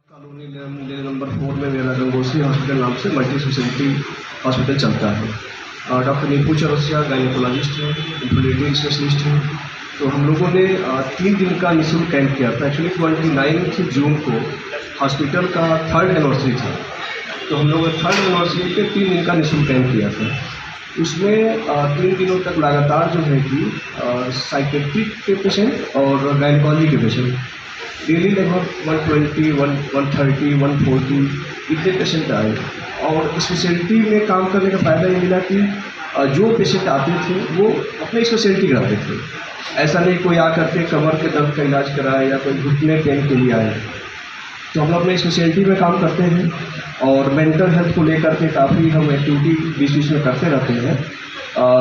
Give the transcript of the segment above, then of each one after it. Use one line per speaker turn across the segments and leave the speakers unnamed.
Colony number 4 में मेरा Gangotri hospital नाम से मल्टी स्पेशलिटी हॉस्पिटल चलता है। डॉक्टर नीपू चौरसिया गायनेकोलॉजिस्ट हैं, इन्फर्टिलिटी स्पेशलिस्ट हैं। तो हम लोगों ने 3 दिन का निःशुल्क कैंप किया था। एक्चुअली 29 जून को हॉस्पिटल का 3rd एनिवर्सरी था, तो हम लोगों ने 3rd एनिवर्सरी पे 3 दिन का निःशुल्क कैंप किया था। उसमें 3 दिनों तक लगातार जो है कि साइकेट्रिक के पेशेंट और गायनेकोलॉजी के पेशेंट डेली लगभग 120, 130, 140 इतने पेशेंट आए। और स्पेशलिटी में काम करने का फ़ायदा ये मिला कि जो पेशेंट आते थे वो अपने स्पेशलिटी कराते थे। ऐसा नहीं कोई आ करके कमर के दर्द का इलाज कराए या कोई घुटने पेन के लिए आए। तो हम लोग अपने स्पेशलिटी में काम करते हैं और मेंटल हेल्थ को लेकर के काफ़ी हम एक्टिविटी बीच बीच में करते रहते हैं।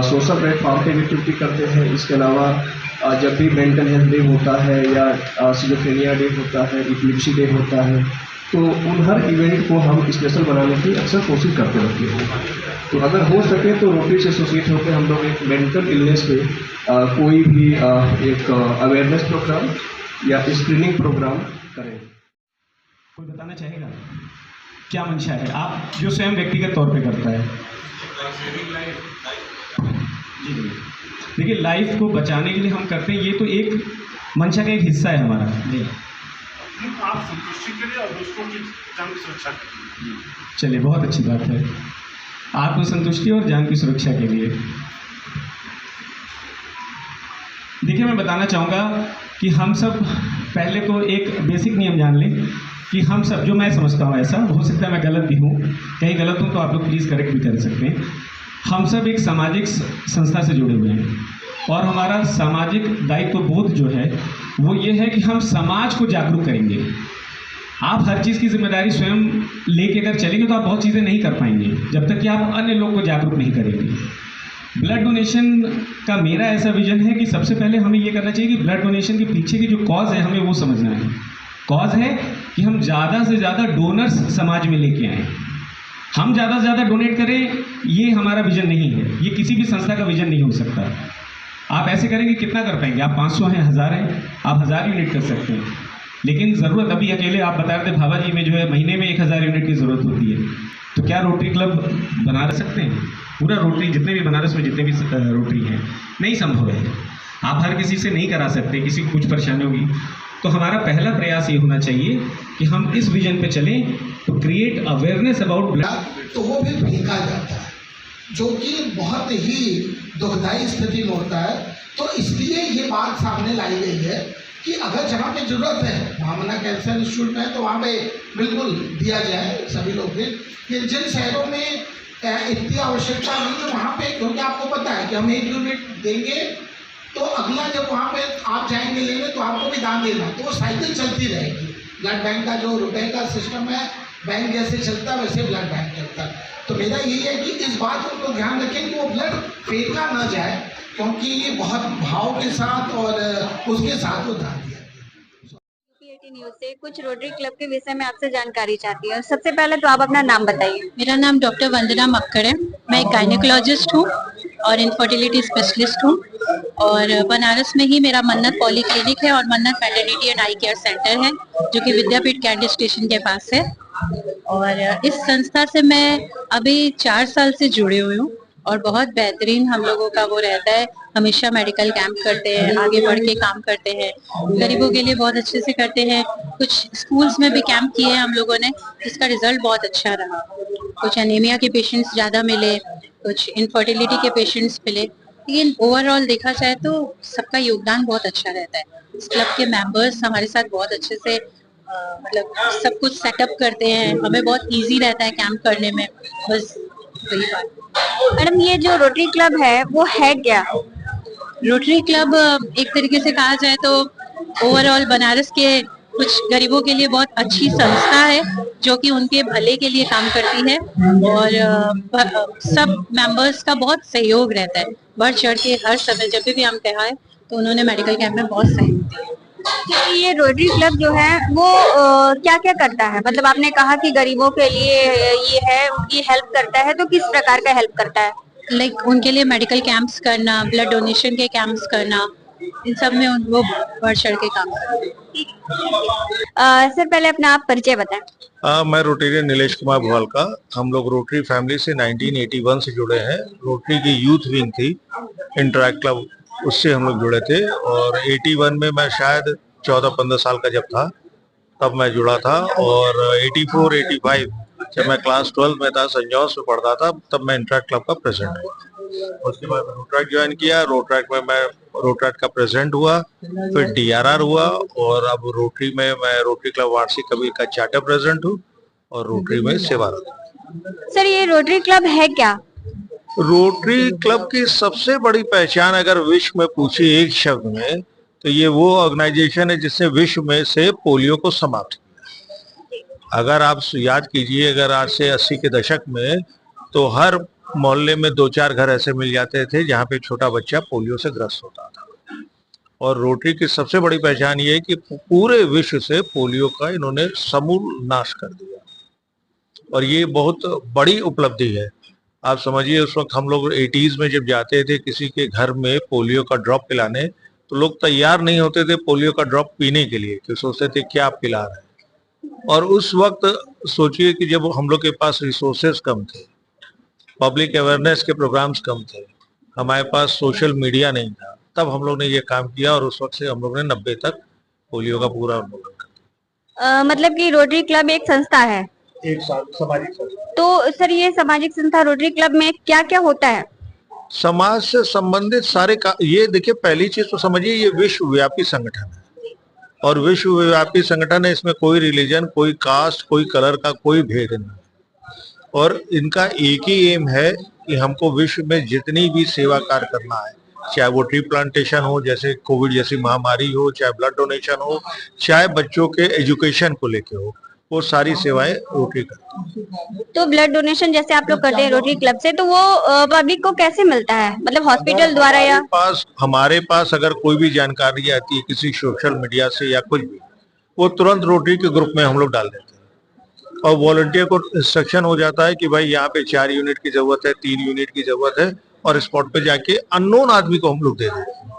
सोशल प्लेटफॉर्म पे भी एक्टिविटी करते हैं। इसके अलावा जब भी मेंटल हेल्थ डे होता है या सिजोफ्रेनिया डे होता है, इपिलेप्सी डे होता है, तो उन हर इवेंट को हम स्पेशल बनाने की अक्सर कोशिश करते रहते हैं। तो अगर हो सके तो रोटरी से एसोसिएट होकर हम लोग एक मेंटल इलनेस पे कोई भी एक अवेयरनेस प्रोग्राम या स्क्रीनिंग प्रोग्राम करें।
कोई बताना चाहेगा क्या मंशा है आप जो स्वयं व्यक्तिगत तौर पे करता है? जी जी, देखिए लाइफ को बचाने के लिए हम करते हैं, ये तो एक मंशा का एक हिस्सा है हमारा। जी,
आप संतुष्टि के लिए और दूसरों की जान की सुरक्षा के लिए।
चलिए बहुत अच्छी बात है, आत्मसंतुष्टि और जान की सुरक्षा के लिए। देखिए मैं बताना चाहूँगा कि हम सब पहले तो एक बेसिक नियम जान लें कि हम सब, जो मैं समझता हूँ, ऐसा हो सकता है मैं गलत भी हूँ, कहीं गलत हूँ तो आप लोग प्लीज़ करेक्ट भी कर सकते हैं। हम सब एक सामाजिक संस्था से जुड़े हुए हैं और हमारा सामाजिक दायित्व बोध जो है वो ये है कि हम समाज को जागरूक करेंगे। आप हर चीज़ की जिम्मेदारी स्वयं लेके अगर चलेंगे तो आप बहुत चीज़ें नहीं कर पाएंगे जब तक कि आप अन्य लोग को जागरूक नहीं करेंगे। ब्लड डोनेशन का मेरा ऐसा विजन है कि सबसे पहले हमें ये करना चाहिए कि ब्लड डोनेशन के पीछे की जो कॉज है हमें वो समझना है। कॉज है कि हम ज़्यादा से ज़्यादा डोनर्स समाज में लेके आएँ, हम ज़्यादा से ज़्यादा डोनेट करें, ये हमारा विजन नहीं है, ये किसी भी संस्था का विजन नहीं हो सकता। आप ऐसे करेंगे कितना कर पाएंगे? आप 500 हैं, 1000 हैं, आप 1000 यूनिट कर सकते हैं, लेकिन ज़रूरत अभी अकेले आप बता रहे थे भाभा जी में जो है महीने में 1000 यूनिट की ज़रूरत होती है। तो क्या रोटरी क्लब बना सकते हैं? पूरा रोटरी, जितने भी बनारस में जितने भी रोटरी हैं, नहीं संभव है। आप हर किसी से नहीं करा सकते, किसी को कुछ परेशानी होगी। तो हमारा पहला प्रयास ये होना चाहिए कि हम इस विजन पे चलें, तो क्रिएट अवेयरनेस अबाउट ब्लड।
तो वो भी फेंका जाता है, जो कि बहुत ही दुखदायी स्थिति में होता है। तो इसलिए ये बात सामने लाई गई है कि अगर जहाँ पे जरूरत है, भावना कैंसर इंस्टीट्यूट में है तो वहाँ पे बिल्कुल दिया जाए सभी लोग भी। फिर जिन शहरों में इतनी आवश्यकता नहीं है वहाँ पे, क्योंकि आपको पता है कि हम 1 यूनिट देंगे तो अगला जब वहाँ पे आप जाएंगे लेने तो आपको भी दान देना, तो वो साइकिल चलती रहेगी। ब्लड बैंक का जो रुपए का सिस्टम है, बैंक जैसे चलता है वैसे ब्लड बैंक चलता है। तो मेरा यही है कि इस बात को ध्यान रखें कि वो ब्लड फेंका ना जाए, क्योंकि ये बहुत भाव के साथ और उसके साथ वो दान दिया।
न्यूज़ से कुछ रोटरी क्लब के विषय में आपसे जानकारी चाहती हूँ। सबसे पहले तो आप अपना नाम बताइए।
मेरा नाम डॉक्टर वंदना मक्कड़ है। मैं एक गायनेकोलॉजिस्ट हूँ और इनफर्टिलिटी स्पेशलिस्ट हूँ और बनारस में ही मेरा मन्नत पॉली क्लिनिक है और मन्नत maternity and I care centre है, जो कि विद्यापीठ कैंट स्टेशन के पास है। और इस संस्था से मैं अभी 4 साल से जुड़ी हुई हूँ और बहुत बेहतरीन हम लोगों का वो रहता है। हमेशा मेडिकल कैंप करते हैं, आगे बढ़ के काम करते हैं, गरीबों के लिए बहुत अच्छे से करते हैं। कुछ स्कूल्स में भी कैंप किए हैं हम लोगों ने, जिसका रिजल्ट बहुत अच्छा रहा। कुछ एनीमिया के पेशेंट्स ज़्यादा मिले, कुछ इनफर्टिलिटी के पेशेंट्स मिले, लेकिन ओवरऑल देखा जाए तो सबका योगदान बहुत अच्छा रहता है। इस क्लब के मेंबर्स हमारे साथ बहुत अच्छे से मतलब सब कुछ सेटअप करते हैं, हमें बहुत ईजी रहता है कैंप करने में। बस वही बात।
मैडम, ये जो रोटरी क्लब है वो है क्या?
रोटरी क्लब एक तरीके से कहा जाए तो ओवरऑल बनारस के कुछ गरीबों के लिए बहुत अच्छी संस्था है, जो कि उनके भले के लिए काम करती है और सब मेंबर्स का बहुत सहयोग रहता है। बढ़ चढ़ के हर समय जब भी हम कहा है तो उन्होंने मेडिकल कैंप में बहुत सहयोग दिया।
तो ये रोटरी क्लब जो है वो क्या क्या करता है? मतलब आपने कहा कि गरीबों के लिए ये है, उनकी हेल्प करता है, तो किस प्रकार का हेल्प करता है?
लाइक उनके लिए मेडिकल कैंप्स करना, ब्लड डोनेशन के कैंप्स करना, इन सब में वो बढ़ चढ़ के काम करते हैं।
सर पहले अपना आप परिचय बताएं।
मैं रोटेरियन नीलेश कुमार भुवल का। हम लोग रोटरी फैमिली से 1981 से जुड़े हैं। रोटरी की यूथ विंग थी इंटरैक्ट क्लब, उससे हम लोग जुड़े थे। और 81 में मैं शायद 14-15 साल का जब था तब मैं जुड़ा था। और 84-85 जब मैं क्लास 12 में था, सेंट जॉन्स में पढ़ता था, तब मैं इंटरैक्ट क्लब का प्रेसिडेंट हुआ। उसके बाद रोटरैक्ट ज्वाइन किया। रोटरैक्ट में मैं रोटरैक्ट का प्रेसिडेंट हुआ, फिर DRR हुआ, और अब रोटरी में मैं रोटरी क्लब वार्षिक कबीर का चार्टर प्रेसिडेंट हूँ और रोटरी में सेवारत हूँ।
सर ये रोटरी क्लब है क्या?
रोटरी क्लब की सबसे बड़ी पहचान अगर विश्व में पूछी एक शब्द में, तो ये वो ऑर्गेनाइजेशन है जिसने विश्व में से पोलियो को समाप्त किया। अगर आप याद कीजिए, अगर आज से 80 के दशक में तो हर मोहल्ले में 2-4 घर ऐसे मिल जाते थे जहाँ पे छोटा बच्चा पोलियो से ग्रस्त होता था। और रोटरी की सबसे बड़ी पहचान ये है कि पूरे विश्व से पोलियो का इन्होंने समूल नाश कर दिया, और ये बहुत बड़ी उपलब्धि है। आप समझिए, उस वक्त हम लोग 80s में जब जाते थे किसी के घर में पोलियो का ड्रॉप पिलाने, तो लोग तैयार नहीं होते थे पोलियो का ड्रॉप पीने के लिए, कि सोचते थे क्या आप पिला रहे हैं। और उस वक्त सोचिए कि जब हम लोग के पास रिसोर्सेस कम थे, पब्लिक अवेयरनेस के प्रोग्राम्स कम थे, हमारे पास सोशल मीडिया नहीं था, तब हम लोग ने ये काम किया। और उस वक्त से हम लोग ने 90 तक पोलियो का पूरा उन्मूलन कर दिया।
मतलब कि रोटरी क्लब एक संस्था है,
एक सामाजिक संस्था।
तो सर ये सामाजिक संस्था रोटरी क्लब में क्या क्या होता है?
समाज से संबंधित सारे ये देखिए, पहली चीज तो समझिए, ये विश्वव्यापी संगठन है, और विश्वव्यापी संगठन है। इसमें कोई रिलीजन, कोई कास्ट, कोई कलर का कोई भेद नहीं, और इनका एक ही एम है कि हमको विश्व में जितनी भी सेवा कार्य करना है, चाहे वो ट्री प्लांटेशन हो, जैसे कोविड जैसी महामारी हो, चाहे ब्लड डोनेशन हो, चाहे बच्चों के एजुकेशन को लेके हो, वो सारी सेवाएं रोटरी करती है।
तो ब्लड डोनेशन जैसे आप लोग करते हैं रोटरी क्लब से, तो वो पब्लिक को कैसे मिलता है? मतलब हॉस्पिटल द्वारा या
हमारे पास अगर कोई भी जानकारी आती है किसी सोशल मीडिया से या कुछ भी, वो तुरंत रोटरी के ग्रुप में हम लोग डाल देते हैं, और वॉलंटियर को इंस्ट्रक्शन हो जाता है कि भाई यहाँ पे 4 यूनिट की जरूरत है, 3 यूनिट की जरूरत है, और स्पॉट पे जाके अननोन आदमी को हम लोग दे देते हैं।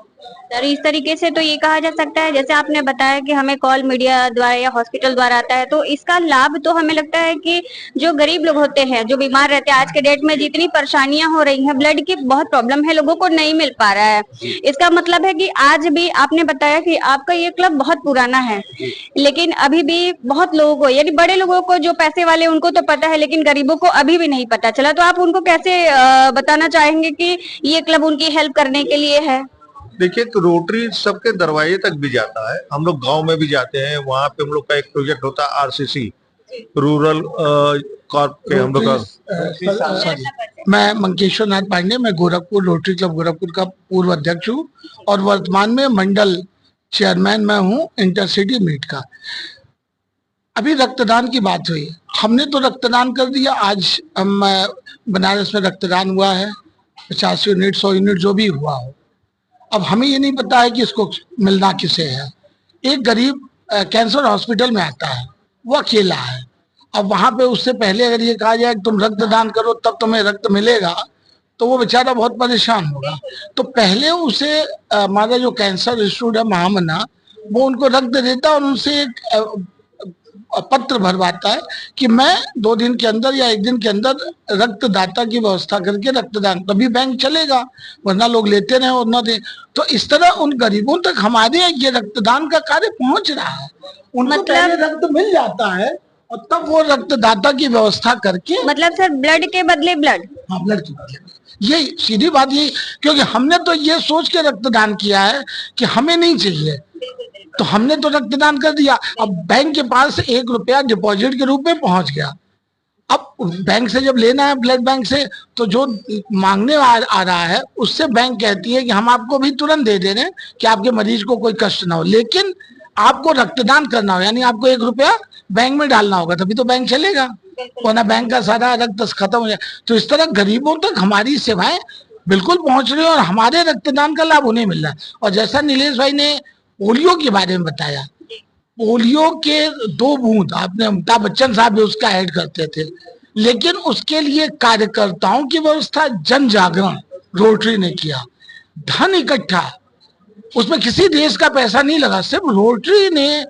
सर इस तरीके से तो ये कहा जा सकता है, जैसे आपने बताया कि हमें कॉल मीडिया द्वारा या हॉस्पिटल द्वारा आता है, तो इसका लाभ तो हमें लगता है कि जो गरीब लोग होते हैं, जो बीमार रहते हैं, आज के डेट में जितनी परेशानियां हो रही हैं, ब्लड की बहुत प्रॉब्लम है, लोगों को नहीं मिल पा रहा है। इसका मतलब है कि आज भी आपने बताया कि आपका ये क्लब बहुत पुराना है, लेकिन अभी भी बहुत लोगों को, यानी बड़े लोगों को, जो पैसे वाले उनको तो पता है, लेकिन गरीबों को अभी भी नहीं पता चला। तो आप उनको कैसे बताना चाहेंगे कि ये क्लब उनकी हेल्प करने के लिए है?
देखिए, रोटरी सबके दरवाजे तक भी जाता है, हम लोग गांव में भी जाते हैं। वहाँ पे हम लोग का एक प्रोजेक्ट होता है RCC, रूरल कॉर्प के हम लोग का।
मैं मंकेश्वर नाथ पांडे, मैं गोरखपुर रोटरी क्लब गोरखपुर का पूर्व अध्यक्ष हूँ, और वर्तमान में मंडल चेयरमैन मैं हूँ इंटरसिटी मीट का। अभी रक्तदान की बात हुई, हमने तो रक्तदान कर दिया। आज हम बनारस में रक्तदान हुआ है, 50 यूनिट 100 यूनिट जो भी हुआ हो। अब हमें ये नहीं पता है कि इसको मिलना किसे है। एक गरीब कैंसर हॉस्पिटल में आता है, वो अकेला है। अब वहां पे उससे पहले अगर ये कहा जाए कि तुम रक्तदान करो तब तुम्हें रक्त मिलेगा, तो वो बेचारा बहुत परेशान होगा। तो पहले उसे हमारा जो कैंसर इंस्टीट्यूट है महामना, वो उनको रक्त देता है और उनसे एक पत्र भरवाता है कि मैं 2 दिन के अंदर या 1 दिन के अंदर रक्तदाता की व्यवस्था करके रक्तदान, तभी बैंक चलेगा, वरना लोग लेते रहे और ना दे। तो इस तरह उन गरीबों तक हमारे ये रक्तदान का कार्य पहुंच रहा है। उनको पहले रक्त मिल जाता है और तब वो रक्तदाता की व्यवस्था करके,
मतलब सर ब्लड के बदले ब्लड।
हाँ, ब्लड के बदले, ये सीधी बात ये, क्योंकि हमने तो ये सोच के रक्तदान किया है कि हमें नहीं चाहिए, तो हमने तो रक्तदान कर दिया। अब बैंक के पास 1 रुपया डिपॉजिट के रूप में पहुंच गया। अब बैंक से जब लेना है, ब्लड बैंक से, तो जो मांगने आ रहा है उससे बैंक कहती है कि हम आपको भी तुरंत दे दे रहे हैं कि आपके मरीज को कोई कष्ट ना हो, लेकिन आपको रक्तदान करना हो, यानी आपको 1 रुपया बैंक में डालना होगा, तभी तो बैंक चलेगा, वरना बैंक का सारा रक्त खत्म हो जाए। तो इस तरह गरीबों तक हमारी सेवाएं बिल्कुल पहुंच रही है और हमारे रक्तदान का लाभ उन्हें मिल रहा है। और जैसा नीलेश भाई ने पोलियो के बारे में बताया, पोलियो के 2 बूंद, आपने अमिताभ बच्चन साहब भी उसका ऐड करते थे, लेकिन उसके लिए कार्यकर्ताओं की व्यवस्था, जन जागरण रोटरी ने किया, धन इकट्ठा उसमें किसी देश का पैसा नहीं लगा, सिर्फ रोटरी ने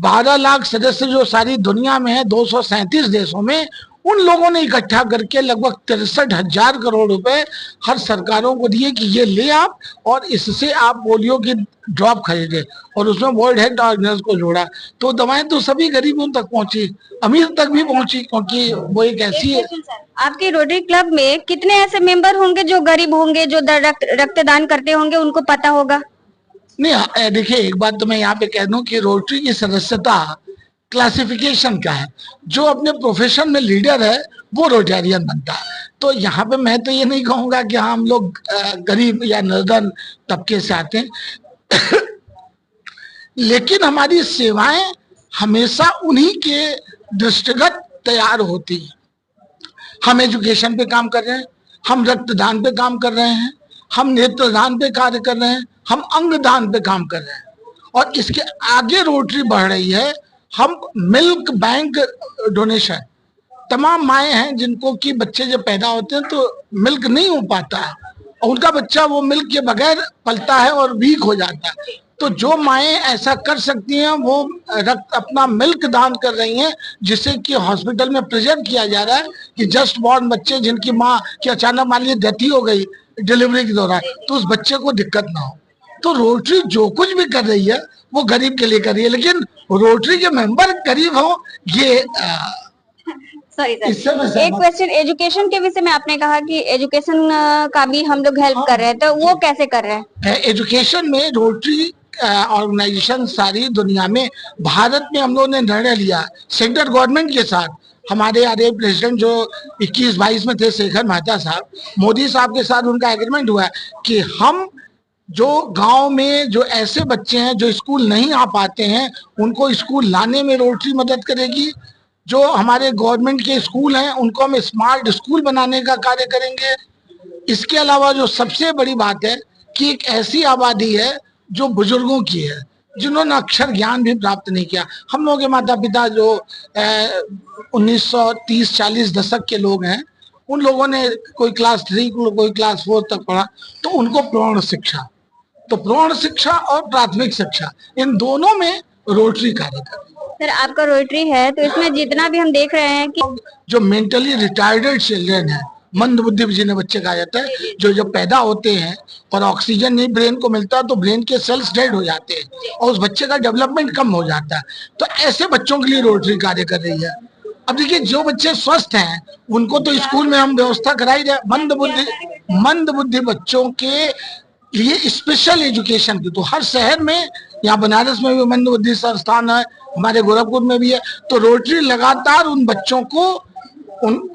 12 लाख सदस्य जो सारी दुनिया में है 237 देशों में, उन लोगों ने इकट्ठा करके लगभग 63,000 करोड़ रुपए हर सरकारों को दिए कि ये ले आप और इससे आप पोलियो की ड्रॉप खरीदे, और उसमें वर्ल्ड हेल्थ ऑर्गेनाइजेशन को जोड़ा। तो दवाएं तो सभी गरीबों तक पहुंची, अमीर तक भी पहुंची, क्योंकि वो एक ऐसी है।
आपके रोटरी क्लब में कितने ऐसे मेंबर होंगे जो गरीब होंगे, जो रक्तदान करते होंगे, उनको पता होगा?
नहीं, देखिए एक बात तो मैं यहाँ पे कह दूं कि रोटरी की सदस्यता क्लासिफिकेशन का है। जो अपने प्रोफेशन में लीडर है वो रोटेरियन बनता है। तो यहाँ पे मैं तो ये नहीं कहूँगा कि हम लोग गरीब या निर्धन तबके से आते हैं लेकिन हमारी सेवाएं हमेशा उन्हीं के दृष्टिगत तैयार होती हैं। हम एजुकेशन पे काम कर रहे हैं, हम रक्तदान पे काम कर रहे हैं, हम नेत्रदान पे कार्य कर रहे हैं, हम अंगदान पे काम कर रहे हैं, और इसके आगे रोटरी बढ़ रही है। हम मिल्क बैंक डोनेशन, तमाम माएँ हैं जिनको कि बच्चे जब पैदा होते हैं तो मिल्क नहीं हो पाता है और उनका बच्चा वो मिल्क के बगैर पलता है और वीक हो जाता है। तो जो माएँ ऐसा कर सकती हैं वो अपना मिल्क दान कर रही हैं, जिससे कि हॉस्पिटल में प्रेजेंट किया जा रहा है कि जस्ट बॉर्न बच्चे जिनकी माँ की अचानक मान लीजिए डेथ ही हो गई डिलीवरी के दौरान, तो उस बच्चे को दिक्कत ना हो। तो रोटरी जो कुछ भी कर रही है वो गरीब के लिए कर रही है, लेकिन रोटरी के मेंबर गरीब हो ये
सॉरी सर, एक क्वेश्चन एजुकेशन के विषय में आपने कहा कि एजुकेशन का भी हम लोग हेल्प कर रहे हैं, तो वो कैसे कर रहे हैं?
एजुकेशन में रोटरी ऑर्गेनाइजेशन सारी दुनिया में, भारत में हम लोगों ने निर्णय लिया सेंट्रल गवर्नमेंट के साथ। हमारे आगे प्रेसिडेंट जो 21-22 में थे, शेखर मेहता साहब, मोदी साहब के साथ उनका एग्रीमेंट हुआ कि हम जो गांव में जो ऐसे बच्चे हैं जो स्कूल नहीं आ पाते हैं उनको स्कूल लाने में रोटरी मदद करेगी। जो हमारे गवर्नमेंट के स्कूल हैं उनको हम स्मार्ट स्कूल बनाने का कार्य करेंगे। इसके अलावा जो सबसे बड़ी बात है कि एक ऐसी आबादी है जो बुजुर्गों की है, जिन्होंने अक्षर ज्ञान भी प्राप्त नहीं किया। हम लोगों के माता पिता जो 1930-40 दशक के लोग हैं, उन लोगों ने कोई क्लास 3 कोई क्लास 4 तक पढ़ा, तो उनको प्रौढ़ शिक्षा, तो प्रौढ़ शिक्षा और प्राथमिक शिक्षा इन दोनों में रोटरी कार्य कर रही है।
सर आपका रोटरी है तो इसमें जितना भी हम देख रहे हैं कि
जो मेंटली रिटार्डेड चिल्ड्रन है, मंद बुद्धि जिन्हें बच्चे कहा जाता है, जो जब पैदा होते हैं और ऑक्सीजन नहीं ब्रेन को मिलता तो ब्रेन के सेल्स डेड हो जाते हैं और उस बच्चे का डेवलपमेंट कम हो जाता है, तो ऐसे बच्चों के लिए रोटरी कार्य कर रही है। अब देखिए जो बच्चे स्वस्थ हैं उनको तो स्कूल में हम व्यवस्था कराई जाए, मंद बुद्धि बच्चों के लिए स्पेशल एजुकेशन की तो हर शहर में, यहाँ बनारस में भी मंद बुद्धि संस्थान है, हमारे गोरखपुर में भी है। तो रोटरी लगातार उन बच्चों को,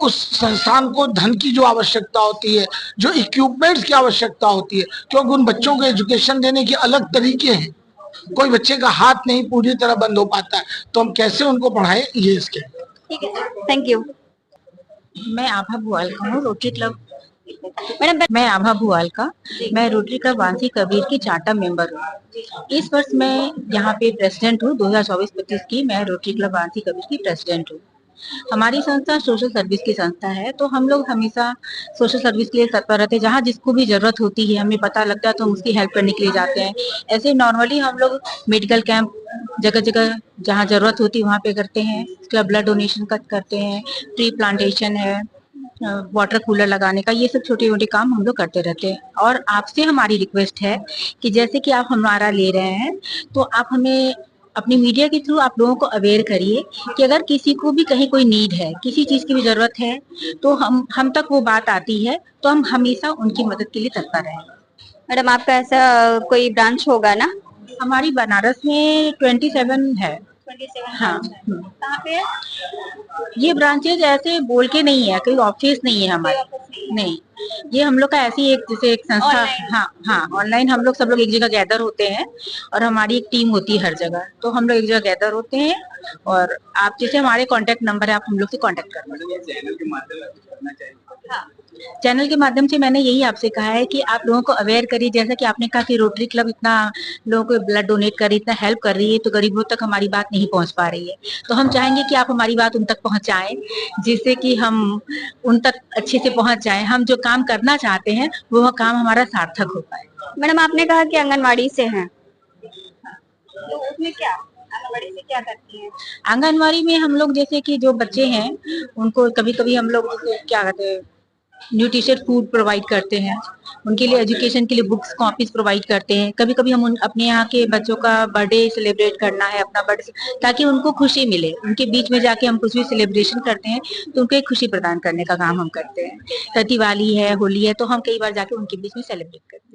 उस संस्थान को धन की जो आवश्यकता होती है, जो इक्विपमेंट्स की आवश्यकता होती है, क्योंकि उन बच्चों को एजुकेशन देने के अलग तरीके हैं। कोई बच्चे का हाथ नहीं पूरी तरह बंद हो पाता है, तो हम कैसे उनको पढ़ाएं, ये इसके।
ठीक है सर, थैंक यू।
मैं आभा भुआलका हूँ, रोटरी क्लब मैडम। मैं आभा भुआलका, मैं रोटरी क्लब वांसी कबीर की चार्टर मेंबर हूँ। इस वर्ष मैं यहाँ पे प्रेसिडेंट हूँ, 2024-25 की मैं रोटरी क्लब वांसी कबीर की प्रेसिडेंट हूँ। हमारी संस्था सोशल सर्विस की संस्था है, तो हम लोग हमेशा सोशल सर्विस के लिए तत्पर रहते हैं। जहाँ जिसको भी जरूरत होती है, हमें पता लगता है तो हम उसकी हेल्प करने के लिए जाते हैं। ऐसे नॉर्मली हम लोग मेडिकल कैंप जगह जगह जहाँ जरूरत होती है वहाँ पे करते हैं। उसके बाद ब्लड डोनेशन का करते हैं, ट्री प्लांटेशन है, वाटर कूलर लगाने का, ये सब छोटे छोटे काम हम लोग करते रहते हैं। और आपसे हमारी रिक्वेस्ट है कि जैसे कि आप हमारा ले रहे हैं, तो आप हमें अपनी मीडिया के थ्रू आप लोगों को अवेयर करिए कि अगर किसी को भी कहीं कोई नीड है, किसी चीज की भी जरूरत है, तो हम तक वो बात आती है, तो हम हमेशा उनकी मदद के लिए तत्पर रहेंगे।
मैडम आपका ऐसा कोई ब्रांच होगा ना?
हमारी बनारस में 27 है।
27
हाँ।
कहाँ पे है?
ये ब्रांचेज ऐसे बोल के नहीं है, कोई ऑफिस नहीं है हमारे, नहीं। ये हम लोग का ऐसी एक जैसे एक संस्था, हाँ ऑनलाइन हम लोग सब लोग एक जगह गैदर होते हैं और हमारी एक टीम होती है हर जगह, तो हम लोग एक जगह गैदर होते हैं और आप जैसे हमारे कांटेक्ट नंबर है, आप हम लोग से कांटेक्ट कर सकते। चैनल के माध्यम से मैंने यही आपसे कहा है कि आप लोगों को अवेयर करिए। जैसा कि आपने कहा कि रोटरी क्लब इतना लोगों को ब्लड डोनेट कर रही है, इतना हेल्प कर रही है, तो गरीबों तक हमारी बात नहीं पहुंच पा रही है, तो हम चाहेंगे कि आप हमारी बात उन तक पहुंचाएं, जिससे कि हम उन तक अच्छे से पहुंच जाएं। हम जो काम करना चाहते हैं वो काम हमारा सार्थक हो पाए।
मैडम आपने कहा कि आंगनवाड़ी से हैं, तो उसमें क्या आंगनवाड़ी से क्या करती हैं?
आंगनवाड़ी में हम लोग जैसे कि जो बच्चे हैं उनको कभी कभी हम लोग जैसे क्या कहते हैं न्यूट्रिशन फूड प्रोवाइड करते हैं, उनके लिए एजुकेशन के लिए बुक्स कॉपीज प्रोवाइड करते हैं। कभी कभी हम अपने यहाँ के बच्चों का बर्थडे सेलिब्रेट करना है अपना बर्थडे, ताकि उनको खुशी मिले, उनके बीच में जाके हम कुछ भी सेलिब्रेशन करते हैं तो उनको एक खुशी प्रदान करने का काम हम करते हैं। दिवाली है, होली है, तो हम कई बार जाके उनके बीच में सेलिब्रेट करते हैं।